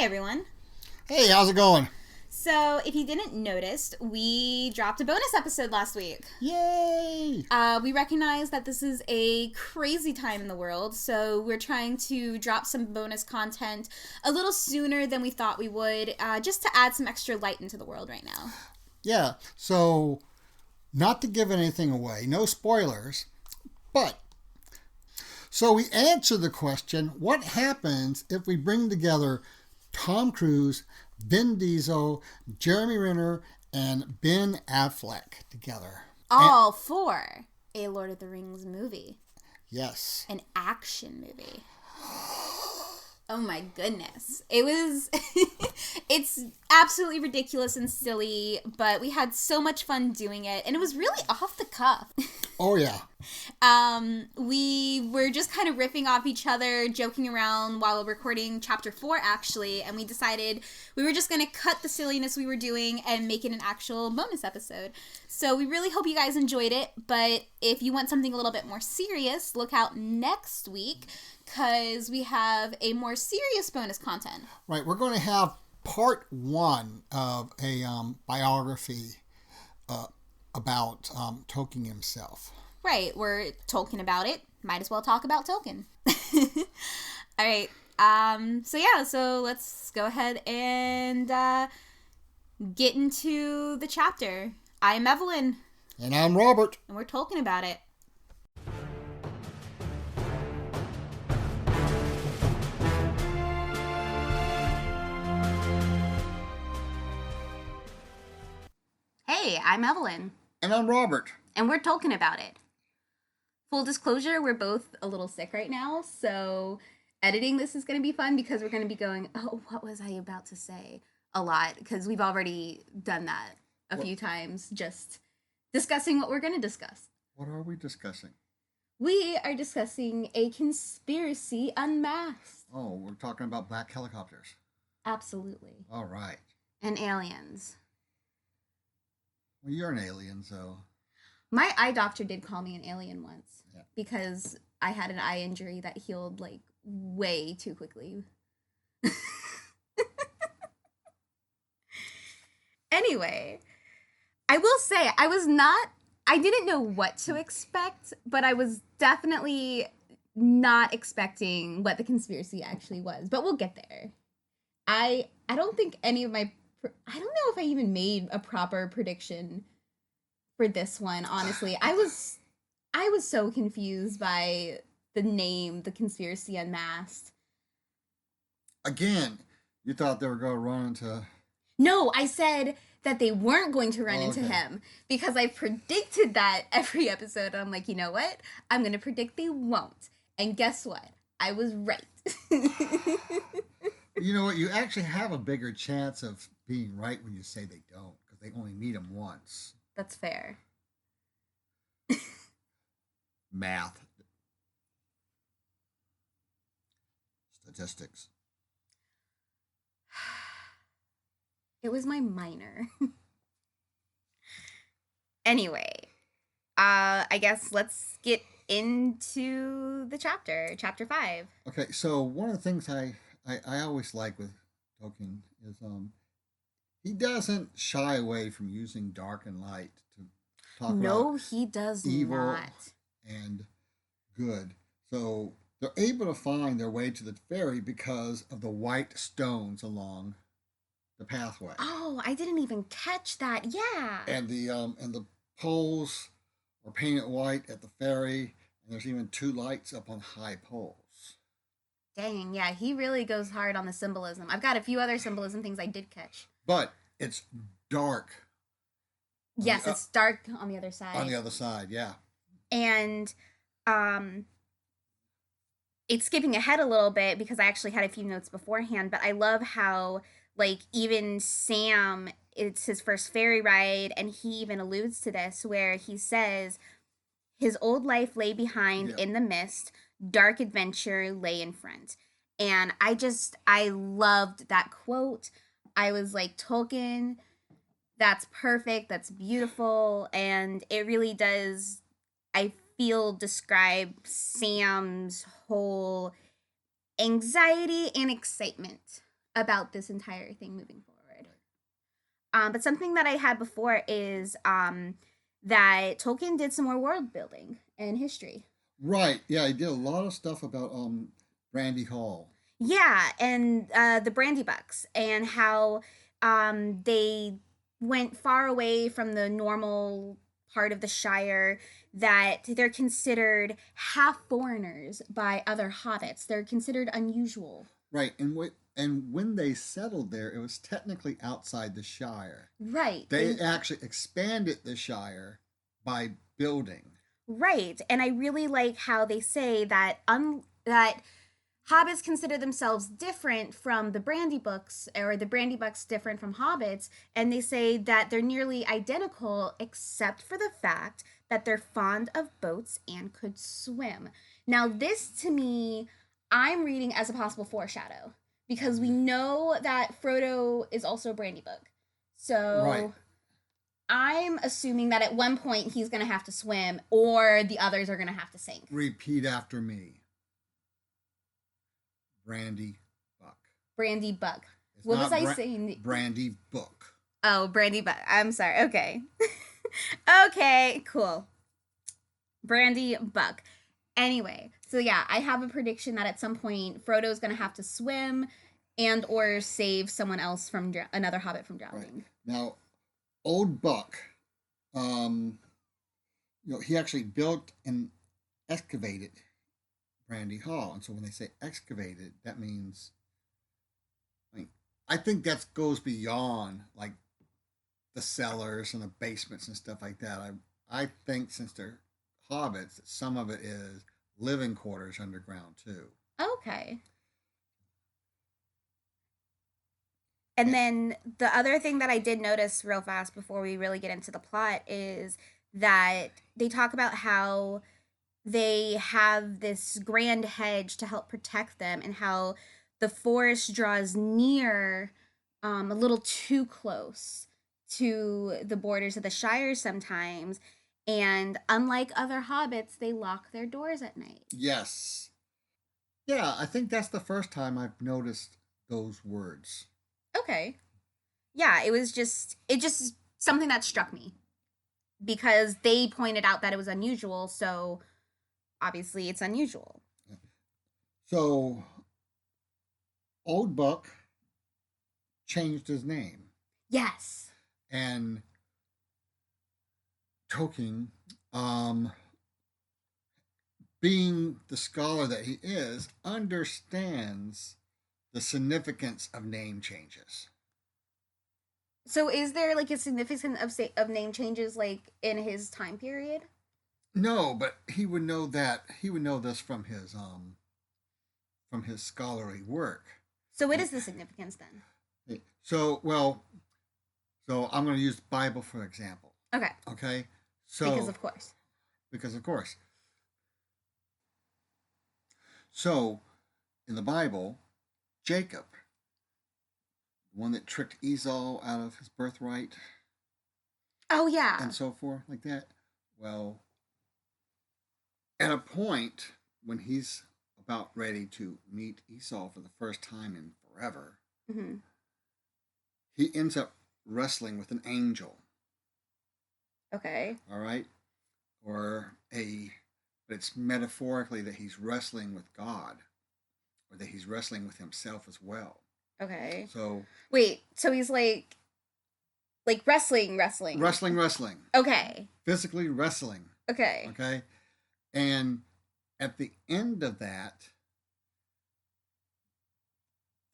everyone. Hey, how's it going? So, if you didn't notice, we dropped a bonus episode last week. Yay! We recognize that this is a crazy time in the world, so we're trying to drop some bonus content a little sooner than we thought we would, just to add some extra light into the world right now. Yeah, so not to give anything away, no spoilers, but so we answer the question, what happens if we bring together Tom Cruise, Vin Diesel, Jeremy Renner, and Ben Affleck together? All for a Lord of the Rings movie. Yes. An action movie. Oh my goodness. It's absolutely ridiculous and silly, but we had so much fun doing it, and it was really off the cuff. Oh, yeah. We were just kind of riffing off each other, joking around while recording chapter 4, actually, and we decided we were just going to cut the silliness we were doing and make it an actual bonus episode. So we really hope you guys enjoyed it, but if you want something a little bit more serious, look out next week, because we have a more serious bonus content. Right, we're going to have part 1 of a biography about Tolkien himself. Right, we're Tolkien about it. Might as well talk about Tolkien. All right, so let's go ahead and get into the chapter. I'm Evelyn. And I'm Robert. And we're Tolkien about it. Hey, I'm Evelyn. And I'm Robert. And we're Tolkien about it. Full disclosure, we're both a little sick right now, so editing this is going to be fun because we're going to be going, oh, what was I about to say? A lot, because we've already done that a few times, just discussing what we're going to discuss. What are we discussing? We are discussing a conspiracy unmasked. Oh, we're talking about black helicopters. Absolutely. All right. And aliens. Well, you're an alien, so... My eye doctor did call me an alien once. Yeah. Because I had an eye injury that healed, like, way too quickly. Anyway, I will say, I didn't know what to expect, but I was definitely not expecting what the conspiracy actually was. But we'll get there. I don't think I don't know if I even made a proper prediction for this one, honestly. I was so confused by the name, The Conspiracy Unmasked. Again, you thought they were going to run into... No, I said that they weren't going to run into him because I predicted that every episode. And I'm like, you know what? I'm going to predict they won't. And guess what? I was right. You know what? You actually have a bigger chance of being right when you say they don't, because they only meet him once. That's fair. Math. Statistics. It was my minor. Anyway, I guess let's get into the chapter 5. Okay, so one of the things I always like with Tolkien is he doesn't shy away from using dark and light to talk about No, he does evil not. and good. So they're able to find their way to the ferry because of the white stones along the pathway. Oh, I didn't even catch that. Yeah. And the poles are painted white at the ferry, and there's even 2 lights up on high poles. Dang, yeah, he really goes hard on the symbolism. I've got a few other symbolism things I did catch. But it's dark. Yes, it's dark on the other side. On the other side, yeah. And it's skipping ahead a little bit because I actually had a few notes beforehand, but I love how, like, even Sam, it's his first ferry ride, and he even alludes to this where he says his old life lay behind in the mist, dark adventure lay in front. And I loved that quote. I was like, Tolkien, that's perfect, that's beautiful, and it really does, I feel, describe Sam's whole anxiety and excitement about this entire thing moving forward. But something that I had before is that Tolkien did some more world building and history. Right. Yeah, he did a lot of stuff about Brandy Hall. Yeah, and the Brandy Bucks and how they went far away from the normal part of the Shire, that they're considered half foreigners by other hobbits. They're considered unusual. Right. And when they settled there, it was technically outside the Shire. Right. They actually expanded the Shire by building. Right. And I really like how they say that that hobbits consider themselves different from the Brandy books, or the Brandy books different from hobbits, and they say that they're nearly identical except for the fact that they're fond of boats and could swim. Now, this to me, I'm reading as a possible foreshadow, because we know that Frodo is also a Brandy book. Right. So I'm assuming that at one point he's going to have to swim, or the others are going to have to sink. Repeat after me. Brandy Buck. Brandy Buck. It's What not was I saying? Brandy Book. Oh, Brandy Buck. I'm sorry. Okay. Okay, cool. Brandy Buck. Anyway, so yeah, I have a prediction that at some point Frodo's going to have to swim and or save someone else from another hobbit from drowning. Right. Now, Old Buck, he actually built and excavated Brandy Hall. And so when they say excavated, that means, I think that goes beyond like the cellars and the basements and stuff like that. I think since they're hobbits, some of it is living quarters underground too. Okay. And then the other thing that I did notice real fast before we really get into the plot is that they talk about how they have this grand hedge to help protect them, and how the forest draws near a little too close to the borders of the Shire sometimes. And unlike other hobbits, they lock their doors at night. Yes. Yeah, I think that's the first time I've noticed those words. Okay. Yeah, it just something that struck me, because they pointed out that it was unusual, so obviously it's unusual. So, Old Buck changed his name. Yes. And Tolkien, being the scholar that he is, understands the significance of name changes. So is there like a significance of name changes like in his time period? No, but he would know that. He would know this from his scholarly work. So what is the significance then? So, so I'm going to use the Bible for example. Okay. Okay. So because of course. Because of course. So, in the Bible, Jacob, the one that tricked Esau out of his birthright, oh yeah, and so forth, like that. Well, at a point when he's about ready to meet Esau for the first time in forever, mm-hmm. he ends up wrestling with an angel. Okay. All right. But it's metaphorically that he's wrestling with God, or that he's wrestling with himself as well. Okay. So wait, so he's like wrestling. Wrestling. Okay. Physically wrestling. Okay. Okay. And at the end of that,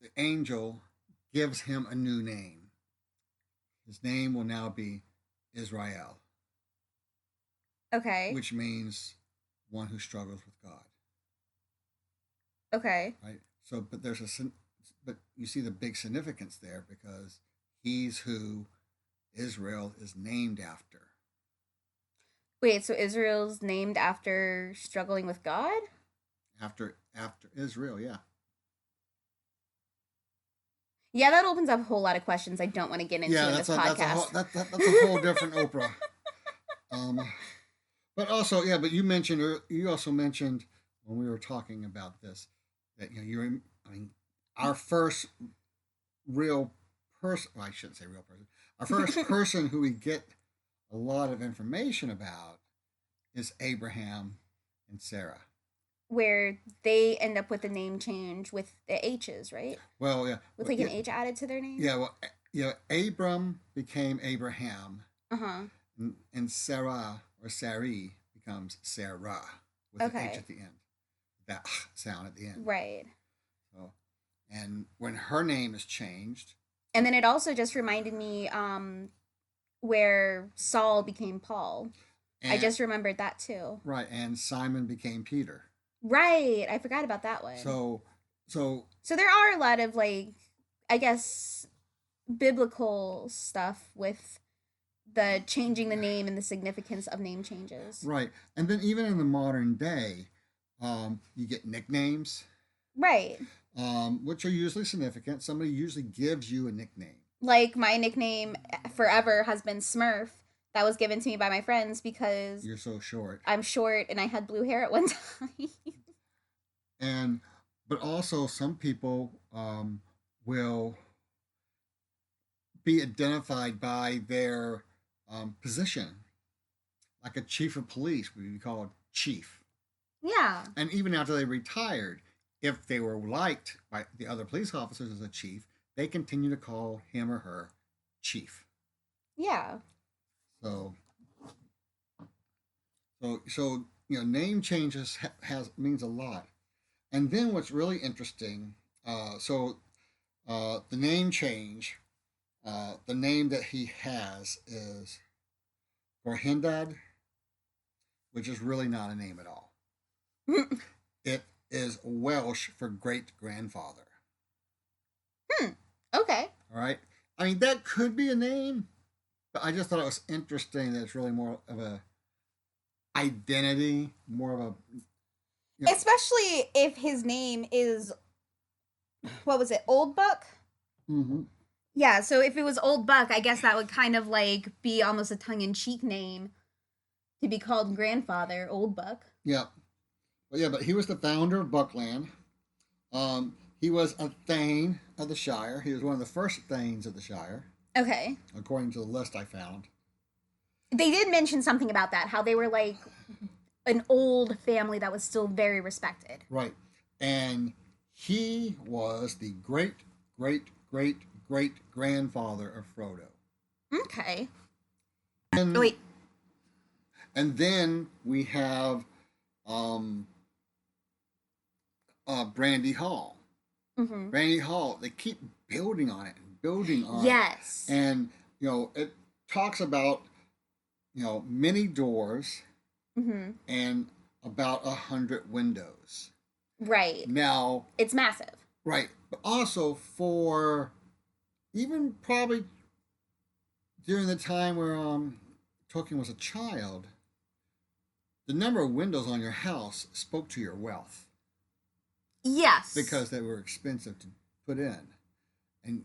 the angel gives him a new name. His name will now be Israel. Okay. Which means one who struggles with God. Okay. Right. So, but you see the big significance there, because he's who Israel is named after. Wait, so Israel's named after struggling with God? After Israel, yeah. Yeah, that opens up a whole lot of questions I don't want to get into in this podcast. That's a whole different Oprah. But also, yeah. But you also mentioned when we were talking about this that our first real person. Well, I shouldn't say real person. Our first person who we get a lot of information about is Abraham and Sarah. Where they end up with the name change with the H's, right? Well, yeah, With well, like an yeah, H added to their name. yeah. Well, Abram became Abraham, Uh huh. and Sarah or Sarai becomes Sarah with an H Okay. at the end. That sound at the end. Right. So, and when her name is changed, And then it also just reminded me where Saul became Paul. I and just remembered that too. right, and Simon became Peter. Right. I forgot about that one. So, so So there are a lot of like, I guess, biblical stuff with the changing the name and the significance of name changes. right, and then even in the modern day, you get nicknames, Right. which are usually significant. Somebody usually gives you a nickname. Like my nickname forever has been Smurf. That was given to me by my friends because You're so short, I'm short and I had blue hair at one time. and but also some people will be identified by their position, like a chief of police would be called chief. Yeah. And even after they retired, if they were liked by the other police officers as a chief, they continue to call him or her chief. Yeah. So, name changes has means a lot. And then what's really interesting, the name change, the name that he has is Gorhindad, which is really not a name at all. It is Welsh for great grandfather. Okay. All right. I mean, that could be a name, but I just thought it was interesting that it's really more of a identity, more of a, you Especially if his name is, what was it, Old Buck? mm-hmm. Yeah, so if it was Old Buck, I guess that would kind of like be almost a tongue in cheek name to be called grandfather, Old Buck. Yeah. But he was the founder of Buckland. He was a Thane of the Shire. He was one of the first Thanes of the Shire, Okay. according to the list I found. They did mention something about that, how they were like an old family that was still very respected. Right. And he was the great, great, great, great grandfather of Frodo. Okay. And, Oh, wait. and then we have um, Brandy Hall. Mm-hmm. Brandy Hall, they keep building on it and building on Yes. it. And, it talks about, many doors Mm-hmm. and about 100 windows. Right. Now, It's massive. right, but also for even probably during the time where Tolkien was a child, the number of windows on your house spoke to your wealth Yes. because they were expensive to put in, and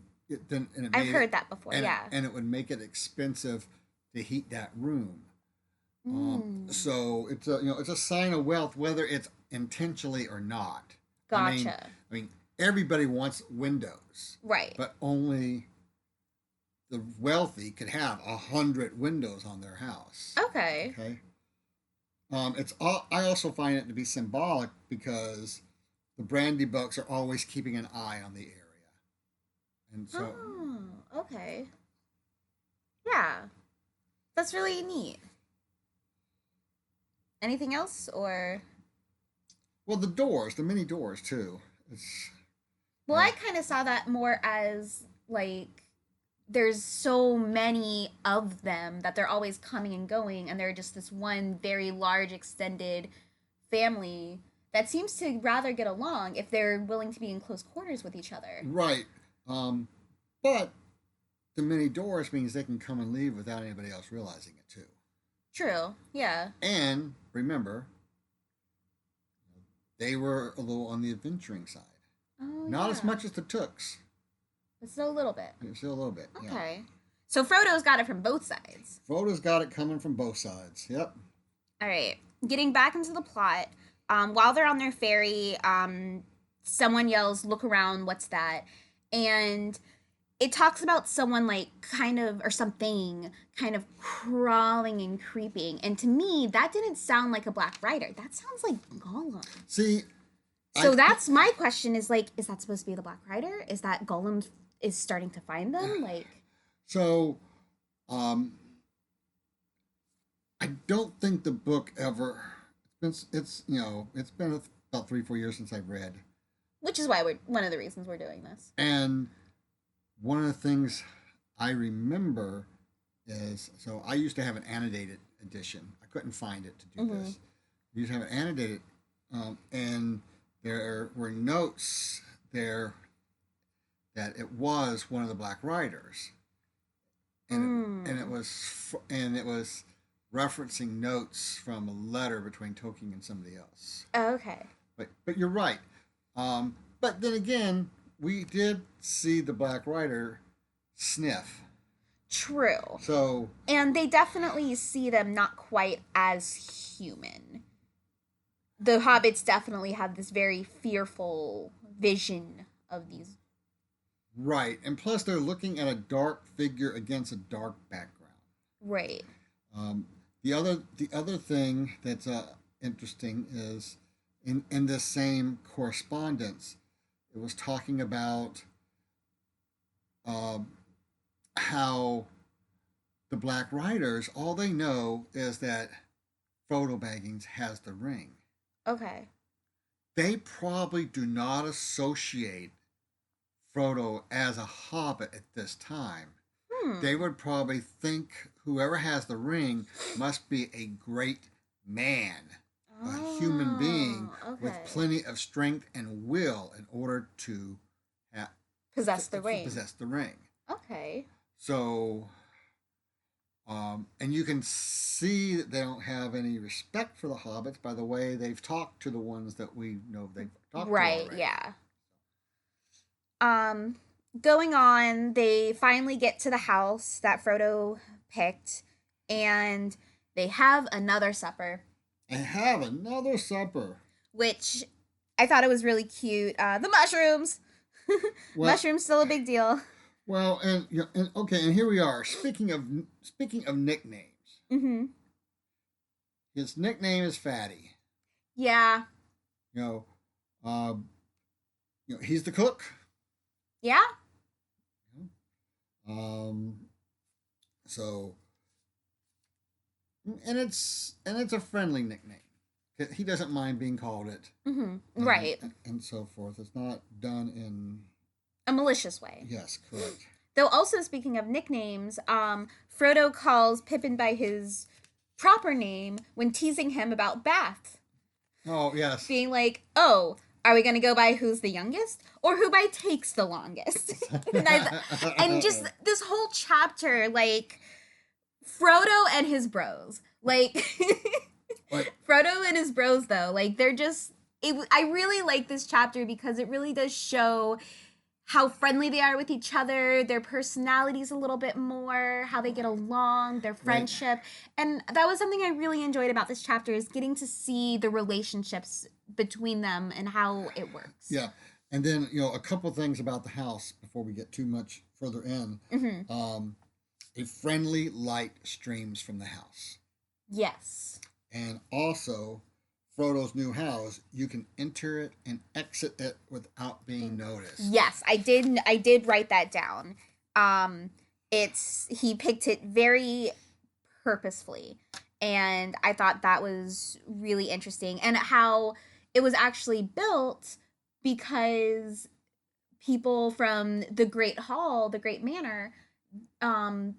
I've heard that before. Yeah. and it would make it expensive to heat that room. So it's a sign of wealth, whether it's intentionally or not. Gotcha. I mean, everybody wants windows, Right. but only the wealthy could have 100 windows on their house. Okay. Okay. I also find it to be symbolic because the Brandy books are always keeping an eye on the area, and so Oh, okay. Yeah. That's really neat. Anything else or well, the many doors too. It's well, I kind of saw that more as like there's so many of them that they're always coming and going and they're just this one very large extended family that seems to rather get along if they're willing to be in close quarters with each other. right, but the many doors means they can come and leave without anybody else realizing it too. True. Yeah. And remember, they were a little on the adventuring side. Oh, Not yeah. as much as the Tooks. But still a little bit. Still a little bit. Yeah. Okay. So Frodo's got it from both sides. Frodo's got it coming from both sides. Yep. All right. Getting back into the plot, while they're on their ferry, someone yells, "Look around, what's that?" And it talks about someone like kind of or something kind of crawling and creeping, and to me that didn't sound like a black rider. That sounds like Gollum. See, I So that's my question: is like, is that supposed to be the black rider? Is that Gollum is starting to find them? Like, so um, I don't think the book ever. It's been about 3 4 years since I've read, which is why we're one of the reasons we're doing this. and one of the things I remember is I used to have an annotated edition. I couldn't find it to do Mm-hmm. this. I used to have an annotated, and there were notes there that it was one of the Black Riders, and it was referencing notes from a letter between Tolkien and somebody else. Okay. But you're right. But then again, we did see the Black Rider sniff. True. So And they definitely see them not quite as human. The hobbits definitely have this very fearful vision of these. right, and plus they're looking at a dark figure against a dark background. Right. Um, the other thing that's interesting is in this same correspondence, it was talking about um, how the Black Riders, all they know is that Frodo Baggins has the ring. Okay. They probably do not associate Frodo as a hobbit at this time. They would probably think whoever has the ring must be a great man, a human being with Okay. plenty of strength and will in order to Possess the ring. possess the ring. Okay. So, and you can see that they don't have any respect for the hobbits by the way they've talked to the ones that we know they've talked Right, to already. yeah. Going on, they finally get to the house that Frodo picked, and they have another supper, And have another supper. which I thought it was really cute. The mushrooms. Well, Mushrooms still a big deal. well, and okay, and here we are. Speaking of nicknames, Mm-hmm. his nickname is Fatty. Yeah. You know, um, he's the cook. Yeah. Um, so, and it's a friendly nickname. He doesn't mind being called it. Mm-hmm. Right. And so forth. It's not done in A malicious way. yes, correct. Though also speaking of nicknames, Frodo calls Pippin by his proper name when teasing him about Bath, Oh yes. being like, "Oh, are we gonna go by who's the youngest or who by takes the longest?" and just this whole chapter, like Frodo and his bros, like But Frodo and his bros, though, like they're just. I really like this chapter because it really does show how friendly they are with each other, their personalities a little bit more, how they get along, their friendship. And that was something I really enjoyed about this chapter is getting to see the relationships between them and how it works. yeah, and then a couple things about the house before we get too much further in. Mm-hmm. A friendly light streams from the house, Yes. and also Frodo's new house. You can enter it and exit it without being noticed. Yes, I did write that down. He picked it very purposefully, and I thought that was really interesting, and how it was actually built because people from the Great Hall, the Great Manor, um,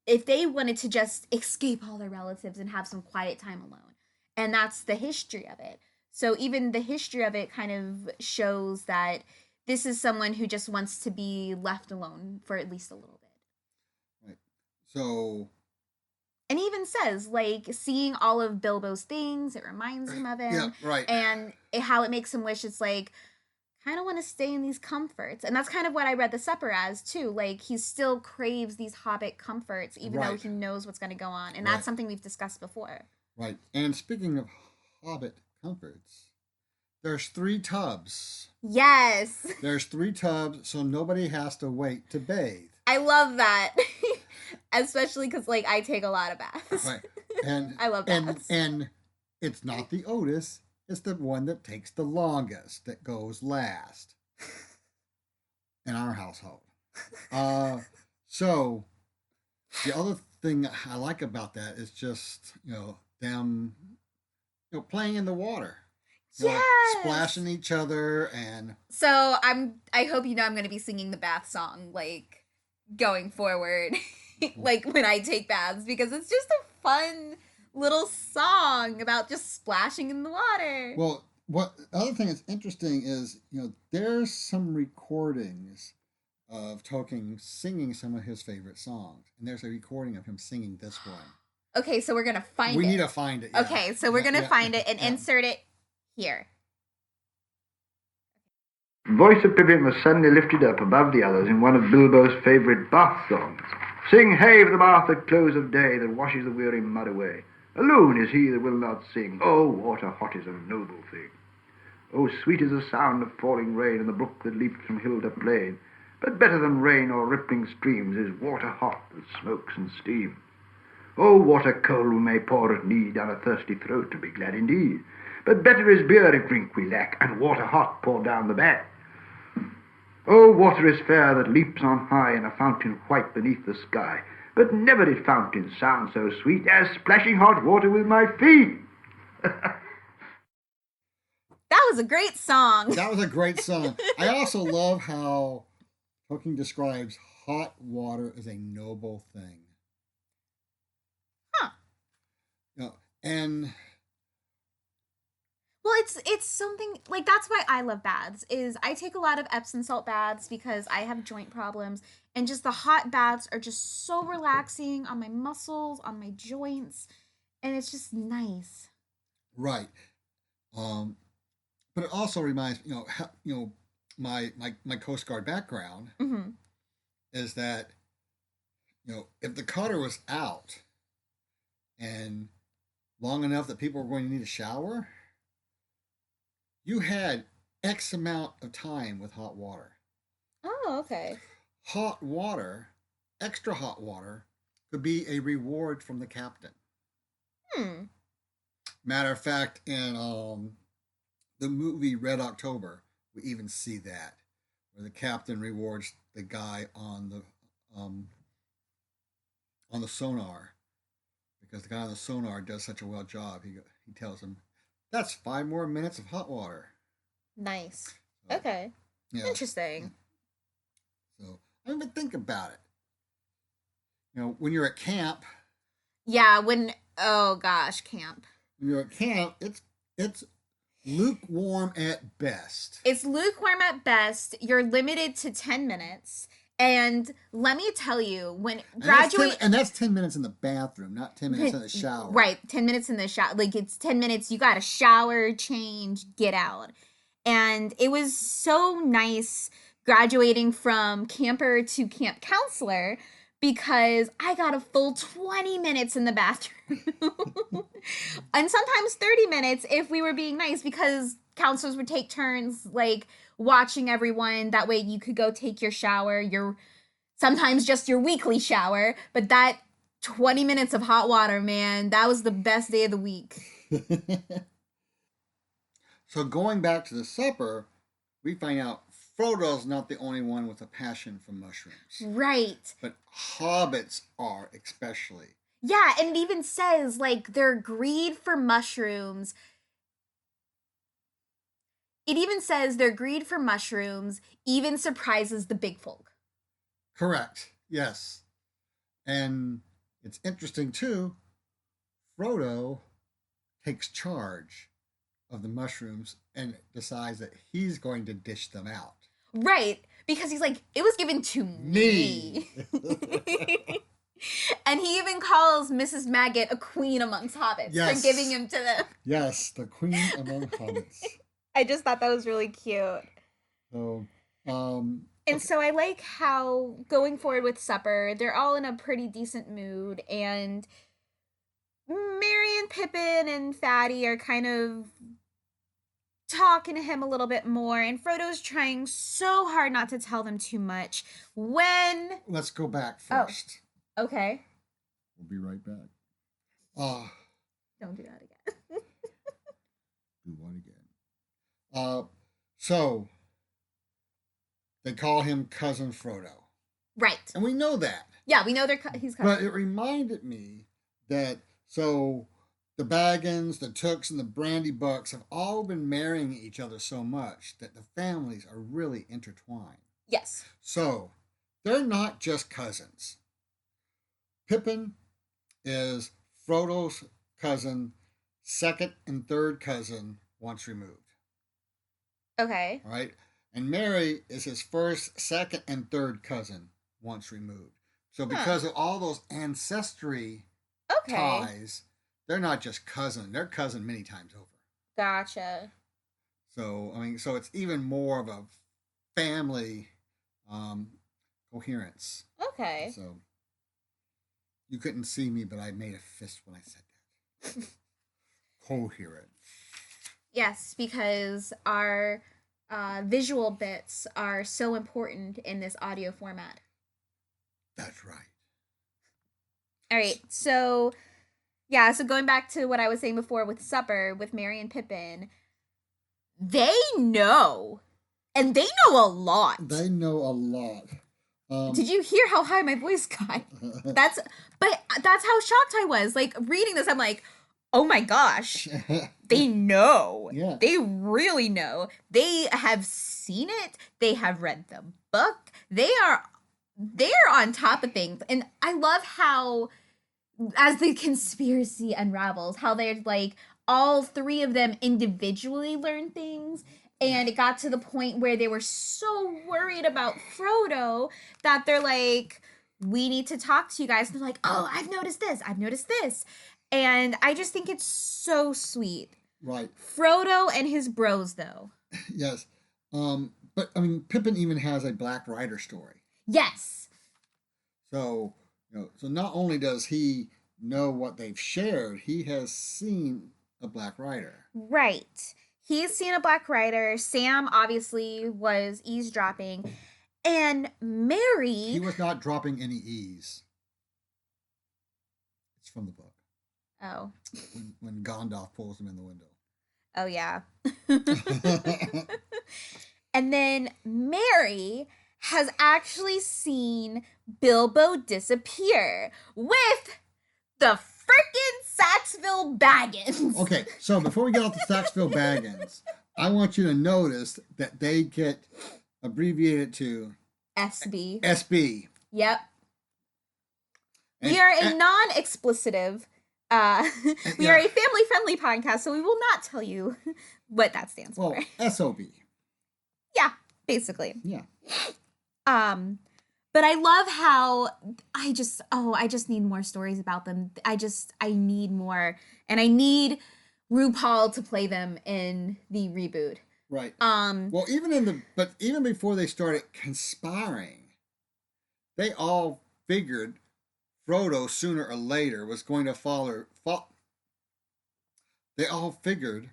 if they wanted to just escape all their relatives and have some quiet time alone, and that's the history of it. So even the history of it kind of shows that this is someone who just wants to be left alone for at least a little bit. Right. So And he even says, like, seeing all of Bilbo's things, it reminds him of him. yeah, right. And how it makes him wish it's like, kind of want to stay in these comforts. And that's kind of what I read the supper as, too. Like, he still craves these hobbit comforts, even though he knows what's going to go on. And that's something we've discussed before. Right. And speaking of hobbit comforts, There's 3 tubs. Yes. There's 3 tubs, so nobody has to wait to bathe. I love that. Especially because, like, I take a lot of baths. Right. And I love and baths. and it's not the Otis, it's the one that takes the longest that goes last in our household. Uh so the other thing I like about that is just, them playing in the water. Yes. Splashing each other and So I hope you know I'm gonna be singing the bath song like going forward, like when I take baths because it's just a fun little song about just splashing in the water. well, what the other thing that's interesting is, there's some recordings of Toking singing some of his favorite songs, and there's a recording of him singing this one. Okay, so we're gonna find We need it. to find it. Yeah. Okay, so we're Yeah. gonna Yeah. find it and Yeah. insert it here. The voice of Pippin was suddenly lifted up above the others in one of Bilbo's favourite bath songs. Sing hey for the bath at close of day that washes the weary mud away. Alone is he that will not sing. Oh, water hot is a noble thing. Oh, sweet is the sound of falling rain and the brook that leaped from hill to plain. But better than rain or rippling streams is water hot that smokes and steam. Oh, water cold we may pour at need down a thirsty throat to be glad indeed. But better is beer if drink we lack, and water hot poured down the back. Oh, water is fair that leaps on high in a fountain white beneath the sky. But never did fountain sound so sweet as splashing hot water with my feet. That was a great song. That was a great song. I also love how Tolkien describes hot water as a noble thing. Huh. And Well, it's something like that's why I love baths. Is I take a lot of Epsom salt baths because I have joint problems, and just the hot baths are just so relaxing on my muscles, on my joints, and it's just nice. right. Um, but it also reminds my Coast Guard background Mm-hmm. is that if the cutter was out and long enough that people were going to need a shower, you had X amount of time with hot water. Oh, okay. Hot water, extra hot water, could be a reward from the captain. Hmm. Matter of fact, in the movie Red October, we even see that, where the captain rewards the guy on the sonar, because the guy on the sonar does such a well job. He tells him that's 5 more minutes of hot water. Nice. So, Okay. yeah. Interesting. So I mean, but think about it. When you're at camp, Yeah. Oh gosh, camp. it's lukewarm at best. It's lukewarm at best. You're limited to 10 minutes. And let me tell you, when graduate And that's 10 minutes in the bathroom, not 10 minutes in the shower. Right, 10 minutes in the shower. Like it's 10 minutes. You got to shower, change, get out. And it was so nice graduating from camper to camp counselor because I got a full 20 minutes in the bathroom. And sometimes 30 minutes if we were being nice because counselors would take turns like watching everyone. That way you could go take your shower, sometimes just your weekly shower, but that 20 minutes of hot water, man, that was the best day of the week. So going back to the supper, we find out Frodo's not the only one with a passion for mushrooms. Right. But hobbits are especially. Yeah, and it even says like their greed for mushrooms. It even says their greed for mushrooms even surprises the big folk. Correct. Yes. And it's interesting too. Frodo takes charge of the mushrooms and decides that he's going to dish them out. Right, because he's like, it was given to me. And he even calls Mrs. Maggot a queen amongst hobbits for giving him to them. Yes, the queen among hobbits. I just thought that was really cute. So, and so I like how going forward with supper, they're all in a pretty decent mood, and Merry and Pippin and Fatty are kind of talking to him a little bit more, and Frodo's trying so hard not to tell them too much. When Let's go back oh, first. okay, We'll be right back. Ah, don't do that again. do what again? So they call him Cousin Frodo, Right. and we know that. Yeah, we know he's coming. But it reminded me that so the Baggins, the Tooks, and the Brandy Bucks have all been marrying each other so much that the families are really intertwined. Yes. So they're not just cousins. Pippin is Frodo's cousin, second and third cousin once removed. Okay. All right. And Mary is his first, second, and third cousin once removed. So because of all those ancestry ties, they're not just cousin, they're cousin many times over. Gotcha. So, I mean, so it's even more of a family coherence. Okay. So you couldn't see me, but I made a fist when I said that. Coherent. Yes, because our visual bits are so important in this audio format. That's right. All right, so yeah, so going back to what I was saying before with supper with Merry and Pippin, they know, and they know a lot. They know a lot. Did you hear how high my voice got? But that's how shocked I was. Like reading this, I'm like, oh my gosh, they know. Yeah. They really know. They have seen it. They have read the book. They're on top of things. And I love how, as the conspiracy unravels, how they're like, all three of them individually learn things. And it got to the point where they were so worried about Frodo that they're like, we need to talk to you guys. And they're like, oh, I've noticed this. I've noticed this. And I just think it's so sweet. Right. Frodo and his bros, though. Yes. But, I mean, Pippin even has a Black Rider story. Yes. So, so not only does he know what they've shared, he has seen a Black Rider. Right. He's seen a Black Rider. Sam obviously was eavesdropping. And Mary... He was not dropping any E's. It's from the book. Oh. When Gandalf pulls him in the window. Oh, yeah. And then Mary has actually seen Bilbo disappear with the frickin' Saxville Baggins. Okay, so before we get off the Saxville Baggins, I want you to notice that they get abbreviated to SB. SB. Yep. We are a non-explicitive, we are a family-friendly podcast, so we will not tell you what that stands for. SOB. Yeah, basically. Yeah. But I love how I just need more stories about them. I need more, and I need RuPaul to play them in the reboot. Right. Well, even before they started conspiring, they all figured Frodo sooner or later was going to follow. They all figured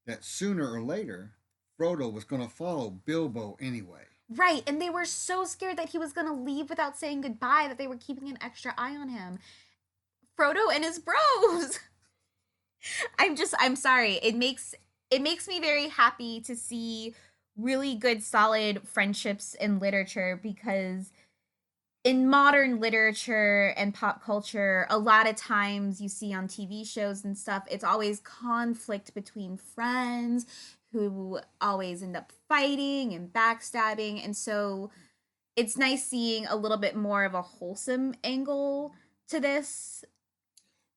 that sooner or later Frodo was going to follow Bilbo anyway. Right, and they were so scared that he was going to leave without saying goodbye that they were keeping an extra eye on him. Frodo and his bros. I'm sorry. It makes me very happy to see really good, solid friendships in literature, because in modern literature and pop culture, a lot of times you see on TV shows and stuff, it's always conflict between friends who always end up fighting and backstabbing. And so it's nice seeing a little bit more of a wholesome angle to this.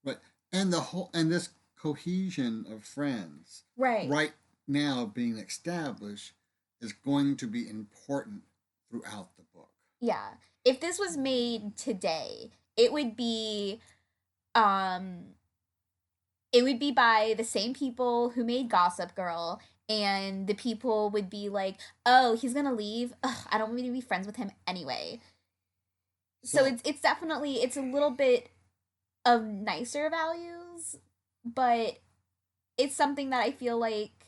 Right. And this cohesion of friends right now being established is going to be important throughout the book. Yeah. If this was made today, it would be by the same people who made Gossip Girl, and the people would be like, oh, he's gonna leave. Ugh, I don't want to be friends with him anyway. So it's definitely, it's a little bit of nicer values, but it's something that I feel like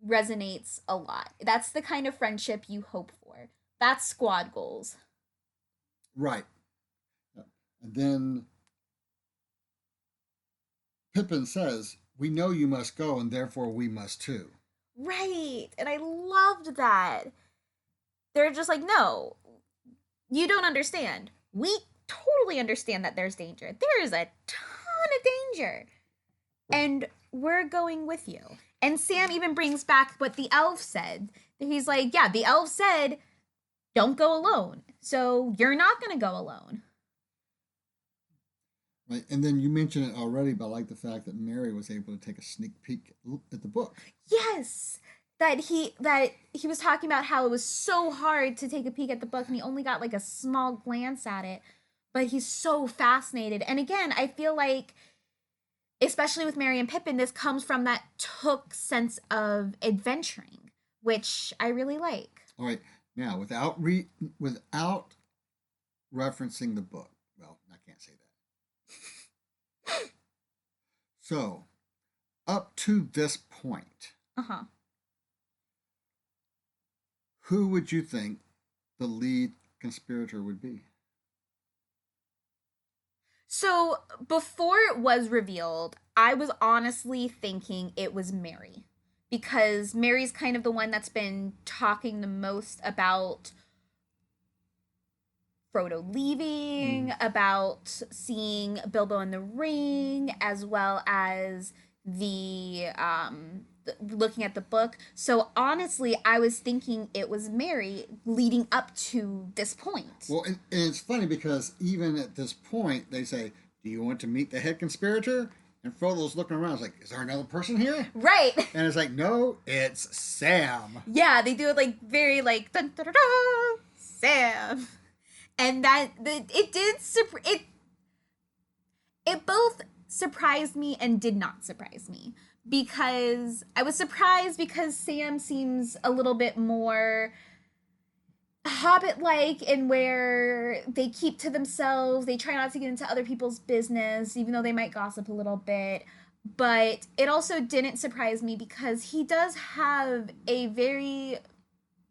resonates a lot. That's the kind of friendship you hope for. That's squad goals. Right. And then Pippin says, "We know you must go, and therefore we must too." Right. And I loved that. They're just like, no, you don't understand. We totally understand that there's danger. There is a ton of danger. And we're going with you. And Sam even brings back what the elf said. He's like, yeah, the elf said, don't go alone. So you're not going to go alone. Right. And then you mentioned it already, but I like the fact that Mary was able to take a sneak peek at the book. Yes. That he was talking about how it was so hard to take a peek at the book and he only got like a small glance at it, but he's so fascinated. And again, I feel like especially with Merry and Pippin, this comes from that Took sense of adventuring, which I really like. All right. Now, without referencing the book, well, I can't say that. So, up to this point, Uh-huh. who would you think the lead conspirator would be? So before it was revealed, I was honestly thinking it was Mary. Because Mary's kind of the one that's been talking the most about Frodo leaving, about seeing Bilbo in the ring, as well as looking at the book. So honestly, I was thinking it was Mary leading up to this point. Well, and it's funny because even at this point, they say, "Do you want to meet the head conspirator?" And Frodo's looking around. It's like, "Is there another person here?" Right. And it's like, "No, it's Sam." Yeah, they do it like very like dun, dun, dun, dun, Sam, and it both surprised me and did not surprise me because I was surprised because Sam seems a little bit more Hobbit like in where they keep to themselves, they try not to get into other people's business, even though they might gossip a little bit. But it also didn't surprise me because he does have a very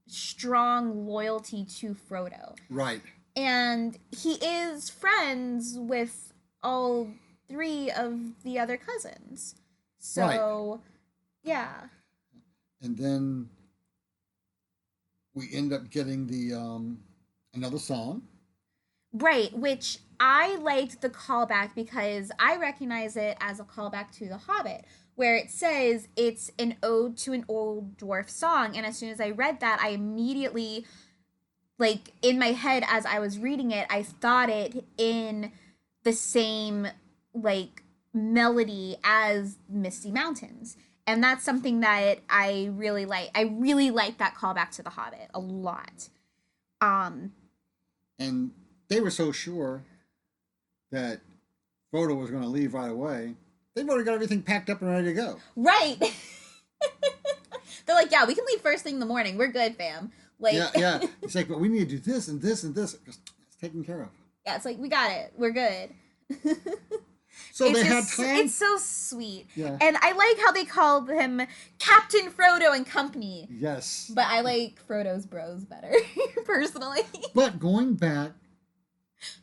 strong loyalty to Frodo. Right. And he is friends with all three of the other cousins. So, yeah. And then we end up getting the another song. Right, which I liked the callback because I recognize it as a callback to The Hobbit, where it says it's an ode to an old dwarf song. And as soon as I read that, I immediately, like, in my head as I was reading it, I thought it in the same, like, melody as Misty Mountains. And that's something that I really like. I really like that callback to The Hobbit a lot. And they were so sure that Frodo was going to leave right away. They've already got everything packed up and ready to go. Right. They're like, yeah, we can leave first thing in the morning. We're good, fam. Like, yeah. It's like, but we need to do this and this and this. It's taken care of. Yeah, it's like, we got it. We're good. So they had time. It's so sweet. Yeah. And I like how they called him Captain Frodo and Company. Yes. But I like Frodo's bros better, personally. But going back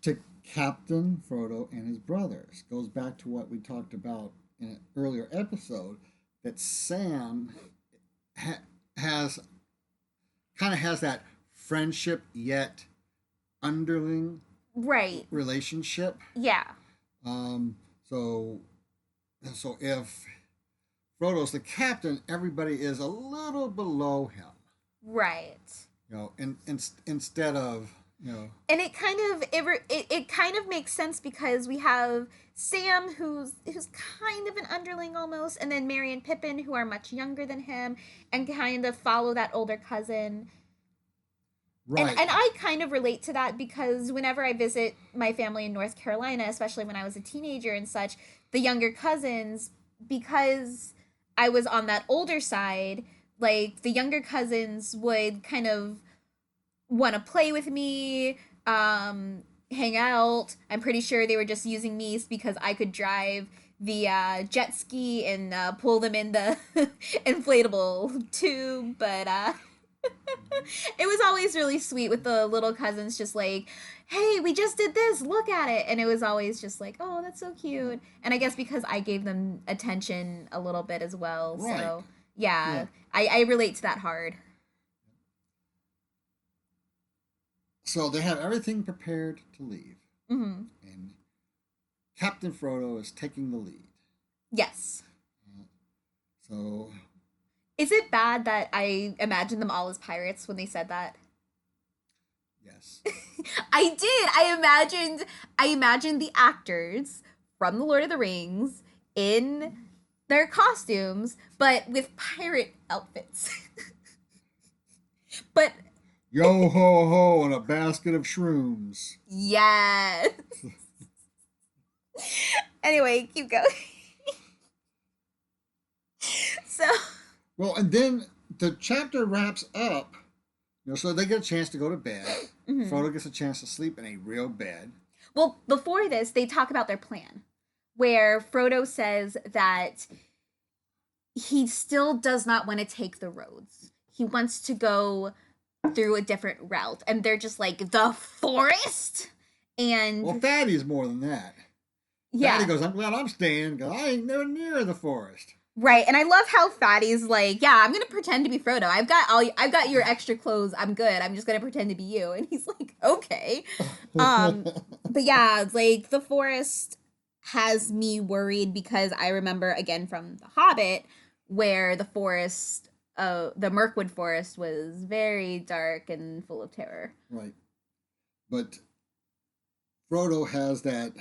to Captain Frodo and his brothers goes back to what we talked about in an earlier episode, that Sam has that friendship yet underling right relationship. Yeah. So if Frodo's the captain, everybody is a little below him. Right. You know, and instead of, you know. And it kind of makes sense because we have Sam who's kind of an underling almost, and then Merry and Pippin who are much younger than him and kind of follow that older cousin. Right. And I kind of relate to that because whenever I visit my family in North Carolina, especially when I was a teenager and such, the younger cousins, because I was on that older side, like the younger cousins would kind of want to play with me, hang out. I'm pretty sure they were just using me because I could drive. jet ski and pull them in the inflatable tube, but it was always really sweet with the little cousins just like, hey, we just did this, look at it. And it was always just like, oh, that's so cute. And I guess because I gave them attention a little bit as well. Right. So Yeah. yeah, I relate to that hard. So they have everything prepared to leave. Mm-hmm. And Captain Frodo is taking the lead. Yes. So Is it bad that I imagined them all as pirates when they said that? yes. I did. I imagined the actors from the Lord of the Rings in their costumes, but with pirate outfits. But Yo ho ho and a basket of shrooms. yeah. Anyway, keep going. So Well, and then the chapter wraps up. So they get a chance to go to bed. mhm. Frodo gets a chance to sleep in a real bed. Well, before this, they talk about their plan, where Frodo says that he still does not want to take the roads. He wants to go through a different route. And they're just like, the forest? And Well, Fatty's more than that. yeah. Fatty goes, I'm glad I'm staying because I ain't never near the forest. Right, and I love how Fatty's like, yeah, I'm gonna pretend to be Frodo. I've got your extra clothes. I'm good. I'm just gonna pretend to be you. And he's like, okay. But yeah, like the forest has me worried because I remember again from The Hobbit where the forest, the Mirkwood forest was very dark and full of terror. Right. But Frodo has that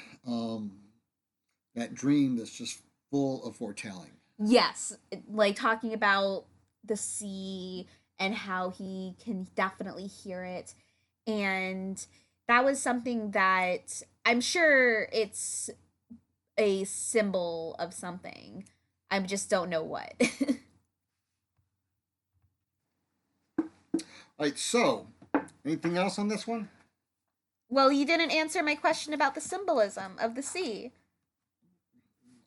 dream that's just full of foretelling. Yes, like talking about the sea and how he can definitely hear it. And that was something that I'm sure it's a symbol of something. I just don't know what. All right, so anything else on this one? Well, you didn't answer my question about the symbolism of the sea.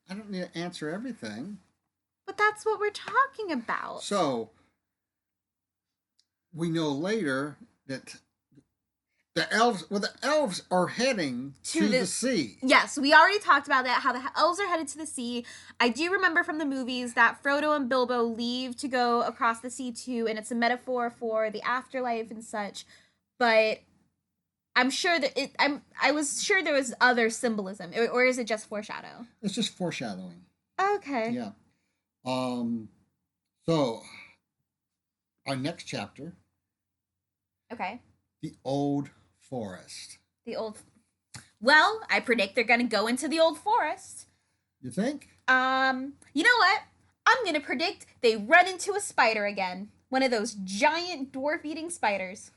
I don't need to answer everything. But that's what we're talking about. So we know later that the elves are heading to the sea. Yes, we already talked about that, how the elves are headed to the sea. I do remember from the movies that Frodo and Bilbo leave to go across the sea too, and it's a metaphor for the afterlife and such. But I'm sure that I was sure there was other symbolism, or is it just foreshadow? It's just foreshadowing. Okay. Yeah. So our next chapter, Okay. the old forest. The old. Well, I predict they're gonna go into the old forest. You think? You know what? I'm gonna predict they run into a spider again. One of those giant dwarf-eating spiders.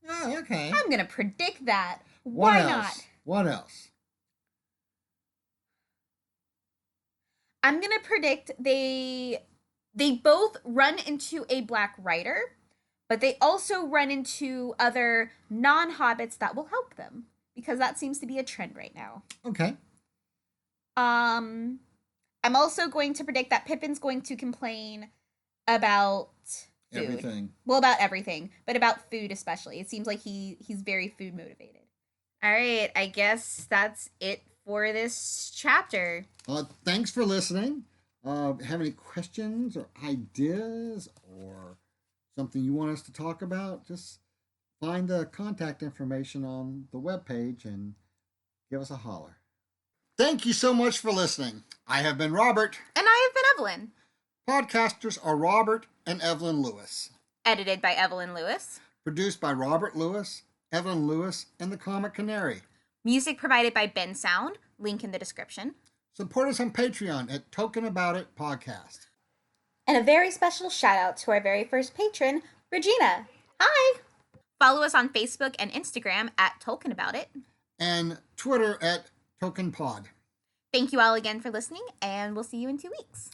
Oh, okay. I'm gonna predict that. What Why else? not? What else? I'm gonna predict they both run into a black rider, but they also run into other non-hobbits that will help them because that seems to be a trend right now. Okay. I'm also going to predict that Pippin's going to complain about food. Everything. Well, about everything, but about food especially. It seems like he's very food motivated. All right, I guess that's it for this chapter. Thanks for listening. Have any questions or ideas or something you want us to talk about? Just find the contact information on the webpage and give us a holler. Thank you so much for listening. I have been Robert. And I have been Evelyn. Podcasters are Robert and Evelyn Lewis. Edited by Evelyn Lewis. Produced by Robert Lewis, Evelyn Lewis, and the Comic Canary. Music provided by Ben Sound. Link in the description. Support us on Patreon at Token About It Podcast. And a very special shout out to our very first patron, Regina. Hi! Follow us on Facebook and Instagram at Tolkien About It. And Twitter at Token Pod. Thank you all again for listening, and we'll see you in 2 weeks.